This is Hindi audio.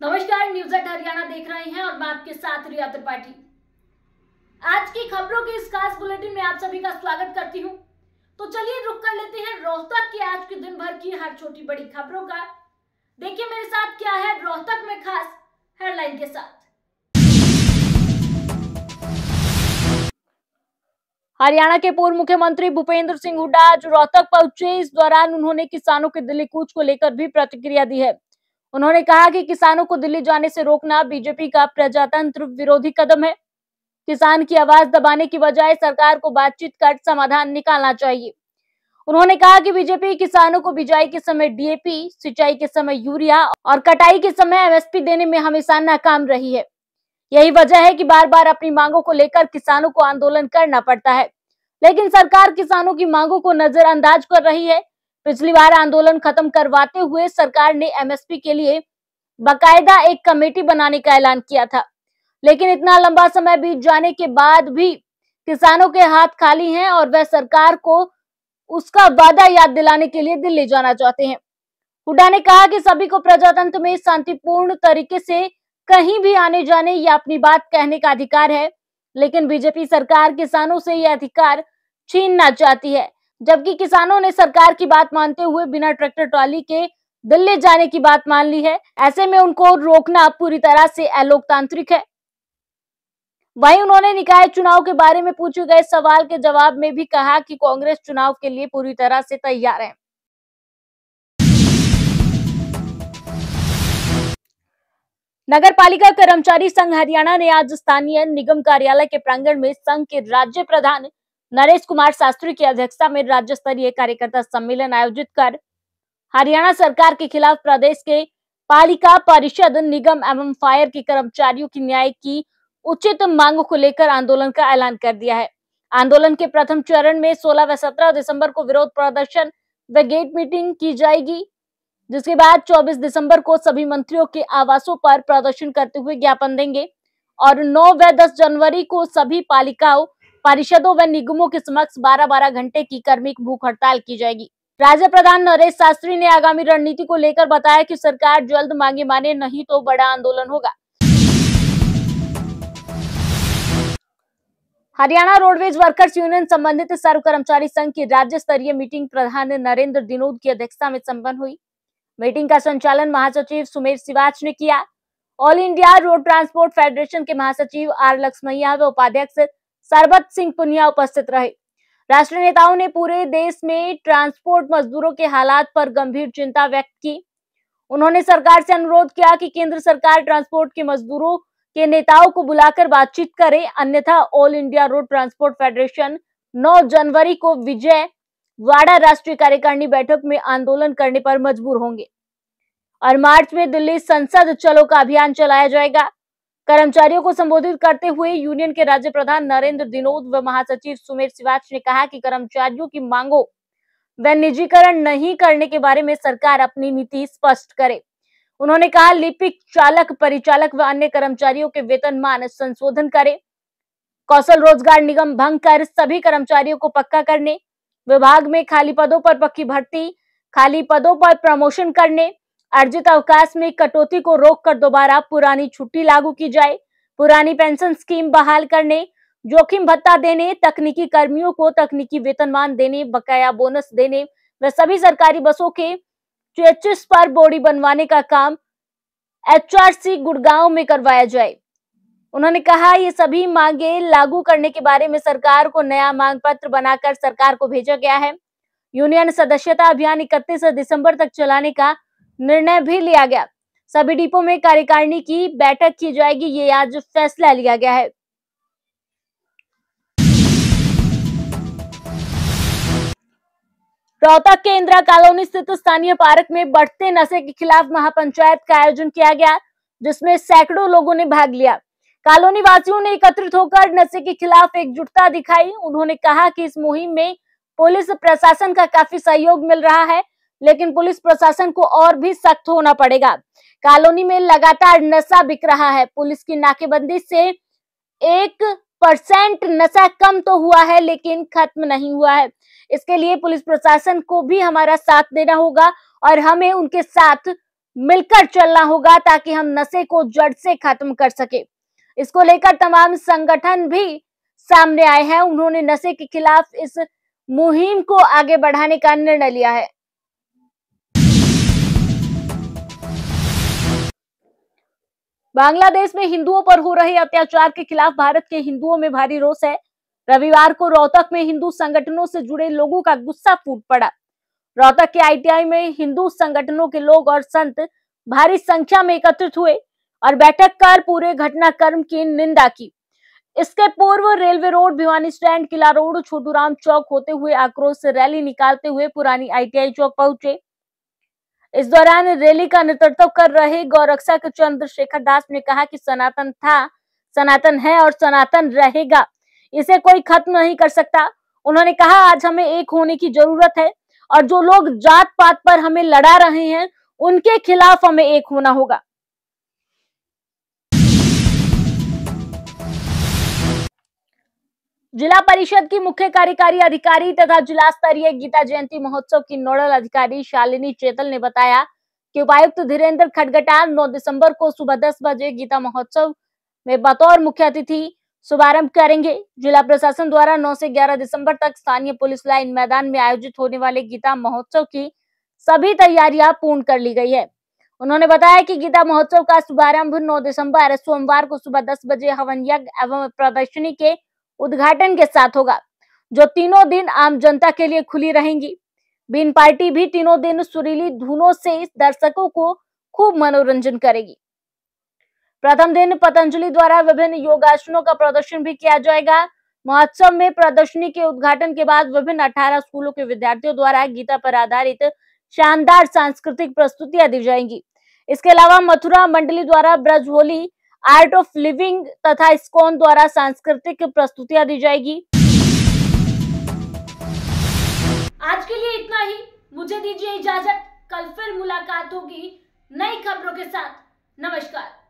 नमस्कार, न्यूज एट हरियाणा देख रहे हैं और मैं आपके साथ रिया त्रिपाठी। आज की खबरों के इस खास बुलेटिन में आप सभी का स्वागत करती हूं। तो चलिए रुक कर लेते हैं रोहतक की आज के दिन भर की हर छोटी बड़ी खबरों का। देखिए मेरे साथ क्या है रोहतक में खास हेडलाइन के साथ। हरियाणा के पूर्व मुख्यमंत्री भूपेंद्र सिंह हुड्डा आज रोहतक पहुंचे। इस दौरान उन्होंने किसानों के दिल्ली कूच को लेकर भी प्रतिक्रिया दी है। उन्होंने कहा कि किसानों को दिल्ली जाने से रोकना बीजेपी का प्रजातंत्र विरोधी कदम है। किसान की आवाज दबाने की बजाय सरकार को बातचीत कर समाधान निकालना चाहिए। उन्होंने कहा कि बीजेपी किसानों को बिजाई के समय डीएपी, सिंचाई के समय यूरिया और कटाई के समय एमएसपी देने में हमेशा नाकाम रही है। यही वजह है कि बार बार अपनी मांगों को लेकर किसानों को आंदोलन करना पड़ता है, लेकिन सरकार किसानों की मांगों को नजरअंदाज कर रही है। पिछली बार आंदोलन खत्म करवाते हुए सरकार ने एमएसपी के लिए बाकायदा एक कमेटी बनाने का ऐलान किया था, लेकिन इतना लंबा समय बीत जाने के बाद भी किसानों के हाथ खाली हैं और वह सरकार को उसका वादा याद दिलाने के लिए दिल्ली जाना चाहते हैं। हुड्डा ने कहा कि सभी को प्रजातंत्र में शांतिपूर्ण तरीके से कहीं भी आने जाने या अपनी बात कहने का अधिकार है, लेकिन बीजेपी सरकार किसानों से यह अधिकार छीनना चाहती है। जबकि किसानों ने सरकार की बात मानते हुए बिना ट्रैक्टर ट्रॉली के दिल्ली जाने की बात मान ली है। ऐसे में उनको रोकना पूरी तरह से अलोकतांत्रिक है। वहीं उन्होंने निकाय चुनाव के बारे में पूछे गए सवाल के जवाब में भी कहा कि कांग्रेस चुनाव के लिए पूरी तरह से तैयार है। नगर पालिका कर्मचारी संघ हरियाणा ने आज स्थानीय निगम कार्यालय के प्रांगण में संघ के राज्य प्रधान नरेश कुमार शास्त्री की अध्यक्षता में राज्य स्तरीय कार्यकर्ता सम्मेलन आयोजित कर हरियाणा सरकार के खिलाफ प्रदेश के पालिका परिषद, निगम एवं फायर के कर्मचारियों की न्याय की उचित मांगों को लेकर आंदोलन का ऐलान कर दिया है। आंदोलन के प्रथम चरण में 16 व 17 दिसंबर को विरोध प्रदर्शन व गेट मीटिंग की जाएगी, जिसके बाद 24 दिसंबर को सभी मंत्रियों के आवासों पर प्रदर्शन करते हुए ज्ञापन देंगे और 9 व 10 जनवरी को सभी पालिकाओं, परिषदों व निगमों के समक्ष 12-12 घंटे की कर्मिक भूख हड़ताल की जाएगी। राज्य प्रधान नरेश शास्त्री ने आगामी रणनीति को लेकर बताया कि सरकार जल्द मांगे माने, नहीं तो बड़ा आंदोलन होगा। हरियाणा रोडवेज वर्कर्स यूनियन संबंधित सर्व कर्मचारी संघ की राज्य स्तरीय मीटिंग प्रधान नरेंद्र दिनोद की अध्यक्षता में संपन्न हुई। मीटिंग का संचालन महासचिव सुमेर सिवाच ने किया। All India road transport federation के महासचिव आर लक्ष्मैया व उपाध्यक्ष सरबत सिंह पुनिया उपस्थित रहे। राष्ट्रीय नेताओं ने पूरे देश में ट्रांसपोर्ट मजदूरों के हालात पर गंभीर चिंता व्यक्त की। उन्होंने सरकार से अनुरोध किया कि केंद्र सरकार ट्रांसपोर्ट के मजदूरों के नेताओं को बुलाकर बातचीत करे, अन्यथा all India road transport federation 9 जनवरी को विजय वाड़ा राष्ट्रीय कार्यकारिणी बैठक में आंदोलन करने पर मजबूर होंगे और मार्च में दिल्ली संसद चलो का अभियान चलाया जाएगा। कर्मचारियों को संबोधित करते हुए यूनियन के राज्य प्रधान नरेंद्र दिनोद व महासचिव सुमेर सिवाच ने कहा कि कर्मचारियों की मांगों व निजीकरण नहीं करने के बारे में सरकार अपनी नीति स्पष्ट करे। उन्होंने कहा लिपिक, चालक, परिचालक व अन्य कर्मचारियों के वेतनमान संशोधन करे, कौशल रोजगार निगम भंग कर सभी कर्मचारियों को पक्का करने, विभाग में खाली पदों पर पक्की भर्ती, खाली पदों पर प्रमोशन करने, अर्जित अवकाश में कटौती को रोककर दोबारा पुरानी छुट्टी लागू की जाए, पुरानी पेंशन स्कीम बहाल करने, जोखिम भत्ता देने, तकनीकी कर्मियों को तकनीकी वेतनमान देने, बकाया बोनस देने व सभी सरकारी बसों के चेसिस पर बॉडी बनवाने का काम एचआरसी गुड़गांव में करवाया जाए। उन्होंने कहा ये सभी मांगे लागू करने के बारे में सरकार को नया मांग पत्र बनाकर सरकार को भेजा गया है। यूनियन सदस्यता अभियान 31 दिसंबर तक चलाने का निर्णय भी लिया गया। सभी डिपो में कार्यकारिणी की बैठक की जाएगी, ये आज फैसला लिया गया है। रोहतक के इंदिरा कॉलोनी स्थित स्थानीय पार्क में बढ़ते नशे के खिलाफ महापंचायत का आयोजन किया गया, जिसमें सैकड़ों लोगों ने भाग लिया। कॉलोनी वासियों ने एकत्रित होकर नशे के खिलाफ एकजुटता दिखाई। उन्होंने कहा कि इस मुहिम में पुलिस प्रशासन का काफी सहयोग मिल रहा है, लेकिन पुलिस प्रशासन को और भी सख्त होना पड़ेगा। कॉलोनी में लगातार नशा बिक रहा है। पुलिस की नाकेबंदी से 1% नशा कम तो हुआ है, लेकिन खत्म नहीं हुआ है। इसके लिए पुलिस प्रशासन को भी हमारा साथ देना होगा और हमें उनके साथ मिलकर चलना होगा ताकि हम नशे को जड़ से खत्म कर सके। इसको लेकर तमाम संगठन भी सामने आए हैं। उन्होंने नशे के खिलाफ इस मुहिम को आगे बढ़ाने का निर्णय लिया है। बांग्लादेश में हिंदुओं पर हो रहे अत्याचार के खिलाफ भारत के हिंदुओं में भारी रोष है। रविवार को रोहतक में हिंदू संगठनों से जुड़े लोगों का गुस्सा फूट पड़ा। रोहतक के आईटीआई में हिंदू संगठनों के लोग और संत भारी संख्या में एकत्रित हुए और बैठक कर पूरे घटनाक्रम की निंदा की। इसके पूर्व रेलवे रोड, भिवानी स्टैंड, किला रोड, छोटूराम चौक होते हुए आक्रोश रैली निकालते हुए पुरानी आईटीआई चौक पहुंचे। इस दौरान रैली का नेतृत्व कर रहे गौरक्षक चंद्रशेखर दास ने कहा कि सनातन था, सनातन है और सनातन रहेगा, इसे कोई खत्म नहीं कर सकता। उन्होंने कहा आज हमें एक होने की जरूरत है और जो लोग जात पात पर हमें लड़ा रहे हैं उनके खिलाफ हमें एक होना होगा। जिला परिषद की मुख्य कार्यकारी अधिकारी तथा जिला स्तरीय गीता जयंती महोत्सव की नोडल अधिकारी शालिनी चेतल ने बताया कि उपायुक्त धीरेन्द्र खडगटा 9 दिसंबर को सुबह 10 बजे गीता महोत्सव में बतौर मुख्य अतिथि शुभारंभ करेंगे। जिला प्रशासन द्वारा 9 से 11 दिसंबर तक स्थानीय पुलिस लाइन मैदान में आयोजित होने वाले गीता महोत्सव की सभी तैयारियां पूर्ण कर ली गई है। उन्होंने बताया कि गीता महोत्सव का शुभारंभ 9 दिसंबर सोमवार को सुबह 10 बजे हवन यज्ञ एवं प्रदर्शनी के उद्घाटन के साथ होगा, जो तीनों दिन आम जनता के लिए खुली रहेंगी। बीन पार्टी भी तीनों दिन सुरीली धुनों से दर्शकों को खूब मनोरंजन करेगी। प्रथम दिन पतंजलि द्वारा विभिन्न योगासनों का प्रदर्शन भी किया जाएगा। महोत्सव में प्रदर्शनी के उद्घाटन के बाद विभिन्न 18 स्कूलों के विद्यार्थियों द्वारा गीता पर आधारित शानदार सांस्कृतिक प्रस्तुतियां दी जाएंगी। इसके अलावा मथुरा मंडली द्वारा Braj Holi, art of living तथा इस्कॉन द्वारा सांस्कृतिक प्रस्तुतियां दी जाएगी। आज के लिए इतना ही, मुझे दीजिए इजाजत। कल फिर मुलाकात होगी नई खबरों के साथ। नमस्कार।